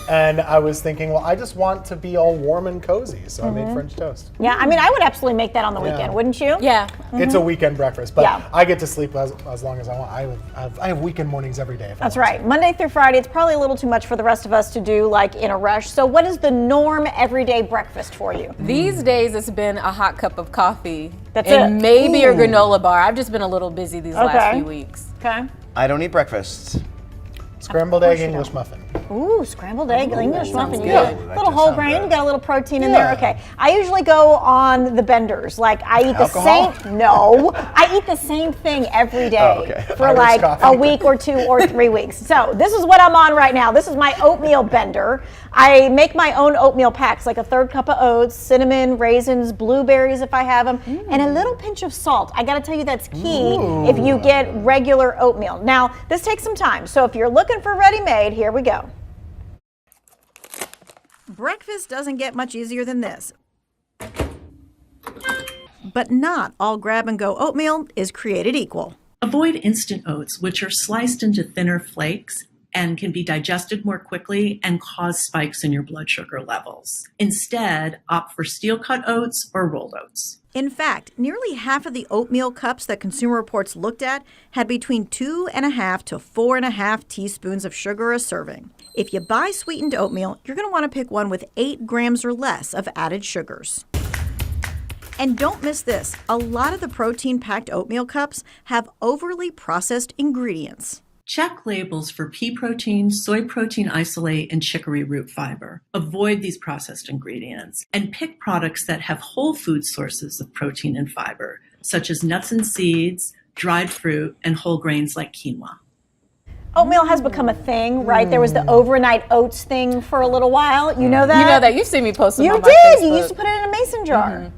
Speaker 4: And I was thinking, well, I just want to be all warm and cozy, so I made French toast.
Speaker 5: Yeah, I mean, I would absolutely make that on the weekend, wouldn't you?
Speaker 2: Yeah.
Speaker 4: It's a weekend breakfast, but
Speaker 5: Yeah.
Speaker 4: I get to sleep as long as I want. I have weekend mornings every day.
Speaker 5: That's right. Monday through Friday, it's probably a little too much for the rest of us to do like in a rush. So what is the norm everyday breakfast for you?
Speaker 2: These days, it's been a hot cup of coffee.
Speaker 5: That's
Speaker 2: and
Speaker 5: it.
Speaker 2: maybe a
Speaker 3: Ooh.
Speaker 2: granola bar. I've just been a little busy these last few weeks.
Speaker 5: Okay.
Speaker 3: I don't eat breakfast.
Speaker 4: Scrambled egg English muffin.
Speaker 5: Ooh, scrambled egg, English muffin. You
Speaker 2: good.
Speaker 5: got a
Speaker 3: That
Speaker 5: little
Speaker 3: does
Speaker 5: whole
Speaker 3: sound
Speaker 5: grain,
Speaker 3: good.
Speaker 5: you got a little protein in
Speaker 4: Yeah.
Speaker 5: there. Okay. I usually go on the benders. Like I eat
Speaker 3: Alcohol?
Speaker 5: the same. No, I eat the same thing every day
Speaker 3: Oh, okay.
Speaker 5: for
Speaker 4: Irish
Speaker 5: like
Speaker 4: coffee.
Speaker 5: a week or 2 or 3 weeks. So this is what I'm on right now. This is my oatmeal bender. I make my own oatmeal packs, like a 1/3 cup of oats, cinnamon, raisins, blueberries if I have them, and a little pinch of salt. I got to tell you that's key if you get regular oatmeal. Now this takes some time. So if you're looking for ready-made, here we go. Breakfast doesn't get much easier than this. But not all grab-and-go oatmeal is created equal.
Speaker 6: Avoid instant oats, which are sliced into thinner flakes and can be digested more quickly and cause spikes in your blood sugar levels. Instead, opt for steel-cut oats or rolled oats.
Speaker 5: In fact, nearly half of the oatmeal cups that Consumer Reports looked at had between 2.5 to 4.5 teaspoons of sugar a serving. If you buy sweetened oatmeal, you're going to want to pick one with 8 grams or less of added sugars. And don't miss this, a lot of the protein-packed oatmeal cups have overly processed ingredients.
Speaker 6: Check labels for pea protein, soy protein isolate, and chicory root fiber. Avoid these processed ingredients and pick products that have whole food sources of protein and fiber, such as nuts and seeds, dried fruit, and whole grains like quinoa.
Speaker 5: Oatmeal has become a thing, right? There was the overnight oats thing for a little while. You know that?
Speaker 2: You know that. You've seen me post them
Speaker 5: You
Speaker 2: on my
Speaker 5: did.
Speaker 2: Facebook.
Speaker 5: You used to put it in a mason jar.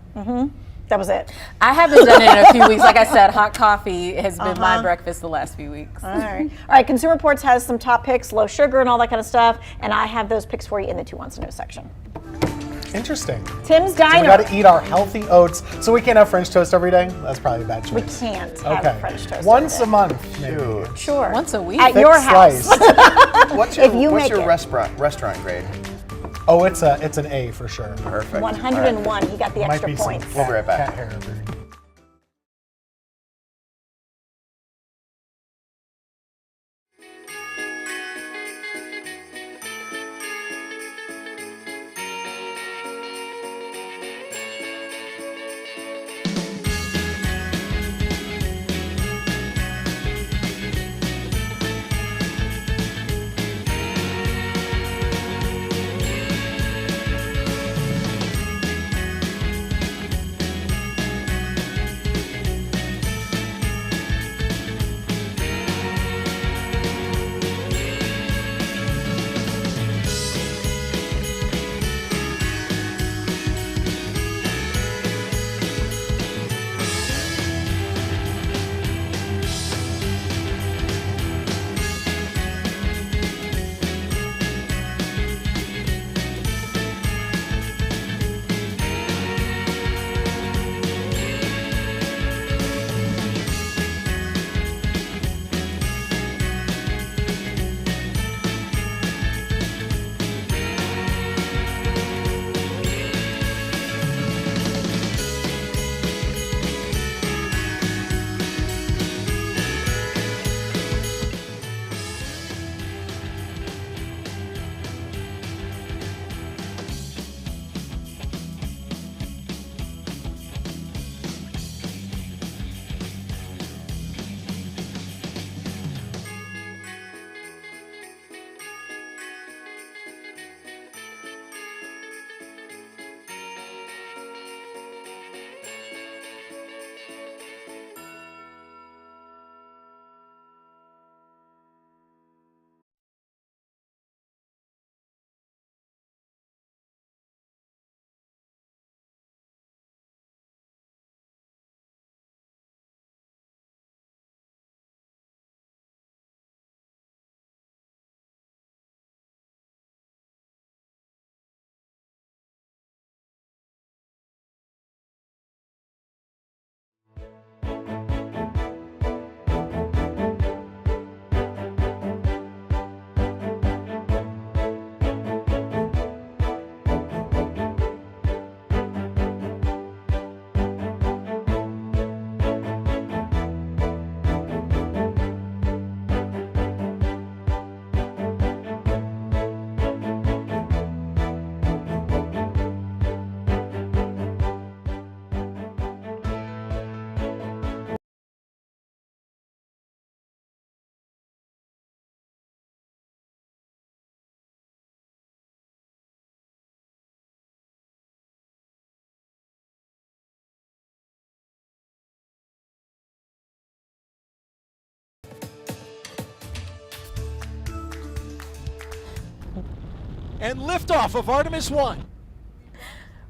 Speaker 5: That was it.
Speaker 2: I haven't done it in a few weeks. Like I said, hot coffee has been my breakfast the last few weeks.
Speaker 5: All right. All right. Consumer Reports has some top picks, low sugar and all that kind of stuff. And I have those picks for you in the 2 Wants to Know section.
Speaker 4: Interesting.
Speaker 5: Tim's
Speaker 4: So
Speaker 5: Diner.
Speaker 4: we got to eat our healthy oats. So we can't have French toast every day? That's probably a bad choice.
Speaker 5: We can't have French toast.
Speaker 4: Once a month, maybe.
Speaker 5: Sure.
Speaker 2: Once a week.
Speaker 5: At
Speaker 4: Thick
Speaker 5: your house.
Speaker 4: slice.
Speaker 3: What's your,
Speaker 5: If you
Speaker 3: what's
Speaker 5: make
Speaker 3: your
Speaker 5: it.
Speaker 3: restaurant grade?
Speaker 4: Oh, it's an A for sure.
Speaker 3: Perfect.
Speaker 5: 101. You got the
Speaker 4: Might
Speaker 5: extra
Speaker 4: be some
Speaker 5: points.
Speaker 3: We'll be right back.
Speaker 4: cat hair underneath.
Speaker 7: and liftoff of Artemis 1.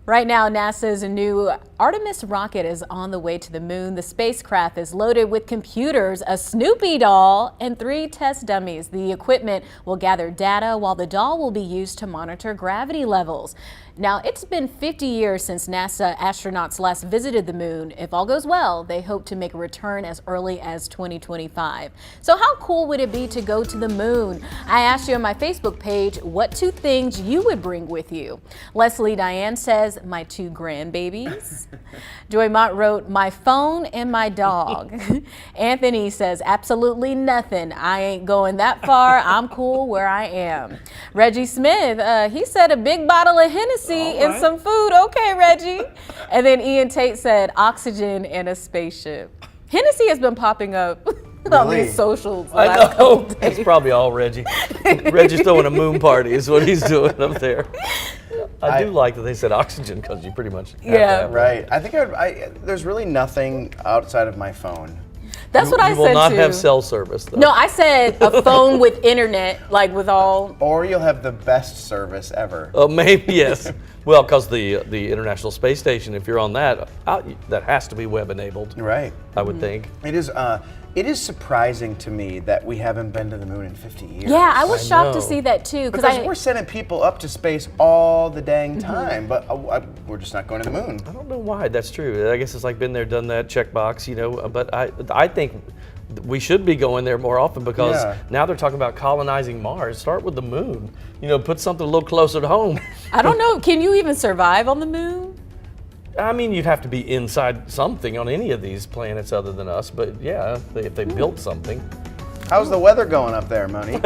Speaker 2: Right now, NASA's new Artemis rocket is on the way to the moon. The spacecraft is loaded with computers, a Snoopy doll, and 3 test dummies. The equipment will gather data while the doll will be used to monitor gravity levels. Now, it's been 50 years since NASA astronauts last visited the moon. If all goes well, they hope to make a return as early as 2025. So how cool would it be to go to the moon? I asked you on my Facebook page what 2 things you would bring with you. Leslie Diane says, my 2 grandbabies. Joy Mott wrote, my phone and my dog. Anthony says, absolutely nothing. I ain't going that far. I'm cool where I am. Reggie Smith, he said a big bottle of Hennessy and some food. Okay, Reggie. And then Ian Tate said oxygen and a spaceship. Hennessy has been popping up on these socials the last couple days.
Speaker 1: It's probably all Reggie. Reggie's throwing a moon party is what he's doing up there. I do like that they said oxygen because you pretty much have to have
Speaker 3: right. I think there's really nothing outside of my phone.
Speaker 2: That's what I said too.
Speaker 1: You will not have cell service though.
Speaker 2: No, I said a phone with internet, like with all.
Speaker 3: Or you'll have the best service ever.
Speaker 1: Oh, maybe, yes. Well, because the International Space Station, if you're on that, that has to be web enabled.
Speaker 3: Right.
Speaker 1: I would think.
Speaker 3: It is surprising to me that we haven't been to the moon in 50 years.
Speaker 2: Yeah, I was shocked to see that too.
Speaker 3: Because we're sending people up to space all the dang time, but we're just not going to the moon.
Speaker 1: I don't know why that's true. I guess it's like been there, done that, checkbox, you know. But I think we should be going there more often because now they're talking about colonizing Mars. Start with the moon. You know, put something a little closer to home.
Speaker 2: I don't know. Can you even survive on the moon?
Speaker 1: I mean, you'd have to be inside something on any of these planets other than us, but yeah, if they built something.
Speaker 3: How's the weather going up there, Money?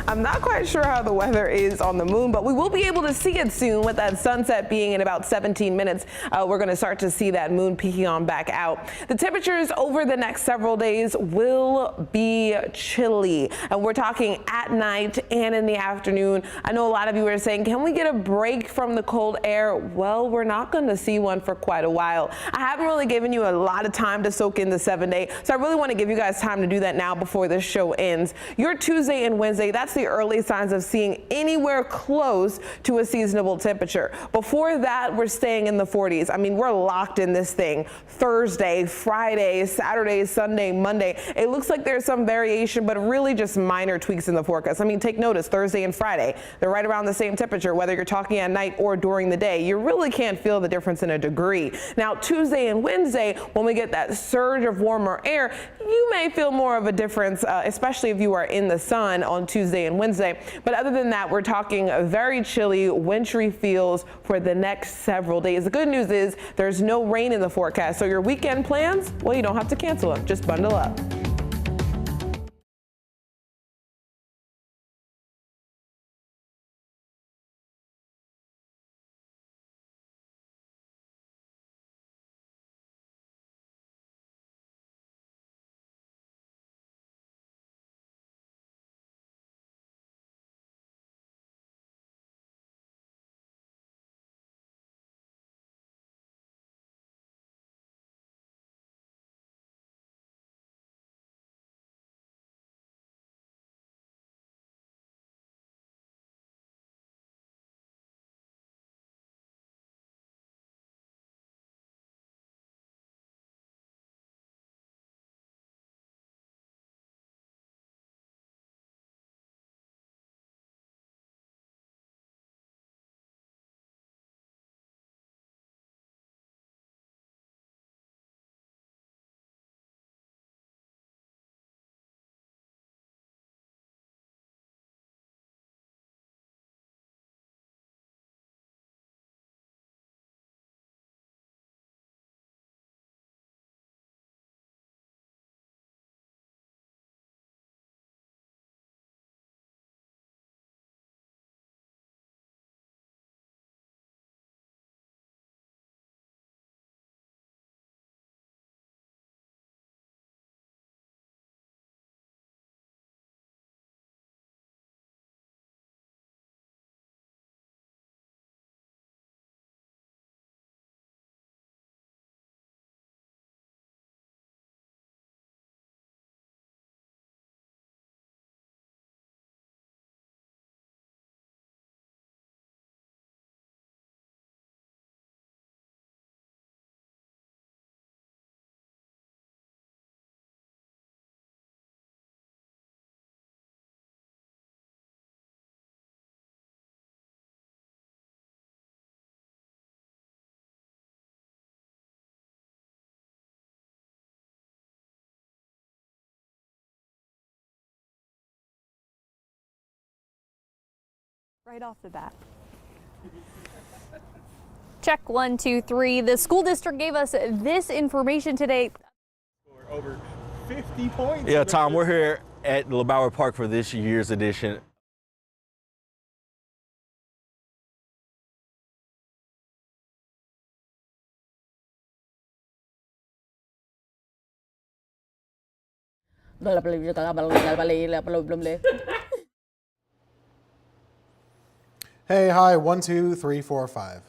Speaker 8: I'm not quite sure how the weather is on the moon, but we will be able to see it soon with that sunset being in about 17 minutes. We're going to start to see that moon peeking on back out. The temperatures over the next several days will be chilly, and we're talking at night and in the afternoon. I know a lot of you are saying, can we get a break from the cold air? Well, we're not going to see one for quite a while. I haven't really given you a lot of time to soak in the 7-day, so I really want to give you guys time to do that now before this show ends. Your Tuesday and Wednesday, that's the early signs of seeing anywhere close to a seasonable temperature. Before that, we're staying in the 40s. I mean, we're locked in this thing. Thursday, Friday, Saturday, Sunday, Monday. It looks like there's some variation, but really just minor tweaks in the forecast. I mean, take notice, Thursday and Friday, they're right around the same temperature, whether you're talking at night or during the day. You really can't feel the difference in a degree. Now, Tuesday and Wednesday, when we get that surge of warmer air, you may feel more of a difference, especially if you are in the sun on Tuesday and Wednesday. But other than that, we're talking very chilly, wintry feels for the next several days. The good news is there's no rain in the forecast, so your weekend plans, well, you don't have to cancel them. Just bundle up.
Speaker 9: Right off the bat. Check 1, 2, 3. The school district gave us this information today.
Speaker 24: Over 50 points.
Speaker 10: Yeah, Tom, we're here at LeBauer Park for this year's edition.
Speaker 4: Hey, hi, 1, 2, 3, 4, 5.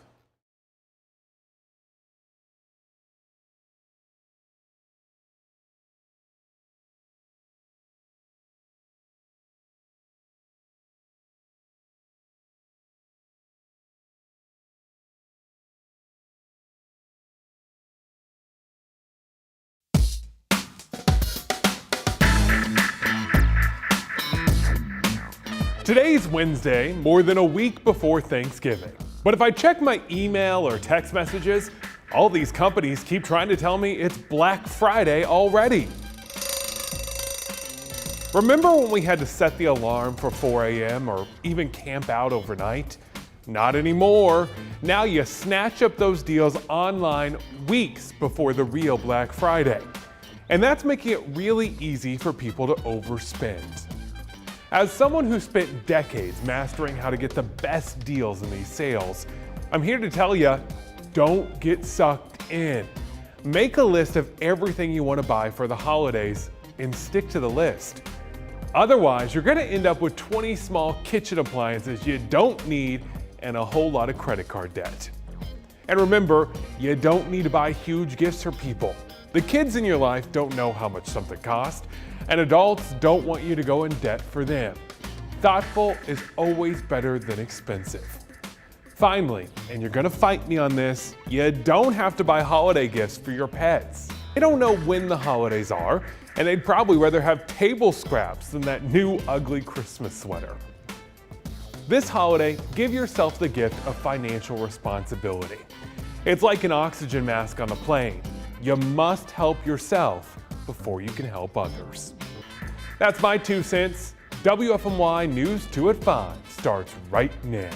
Speaker 24: Today's Wednesday, more than a week before Thanksgiving. But if I check my email or text messages, all these companies keep trying to tell me it's Black Friday already. Remember when we had to set the alarm for 4 a.m. or even camp out overnight? Not anymore. Now you snatch up those deals online weeks before the real Black Friday. And that's making it really easy for people to overspend. As someone who spent decades mastering how to get the best deals in these sales, I'm here to tell you, don't get sucked in. Make a list of everything you want to buy for the holidays and stick to the list. Otherwise, you're going to end up with 20 small kitchen appliances you don't need and a whole lot of credit card debt. And remember, you don't need to buy huge gifts for people. The kids in your life don't know how much something costs, and adults don't want you to go in debt for them. Thoughtful is always better than expensive. Finally, and you're gonna fight me on this, you don't have to buy holiday gifts for your pets. They don't know when the holidays are, and they'd probably rather have table scraps than that new ugly Christmas sweater. This holiday, give yourself the gift of financial responsibility. It's like an oxygen mask on a plane. You must help yourself before you can help others. That's my 2 cents. WFMY News 2 at 5 starts right now.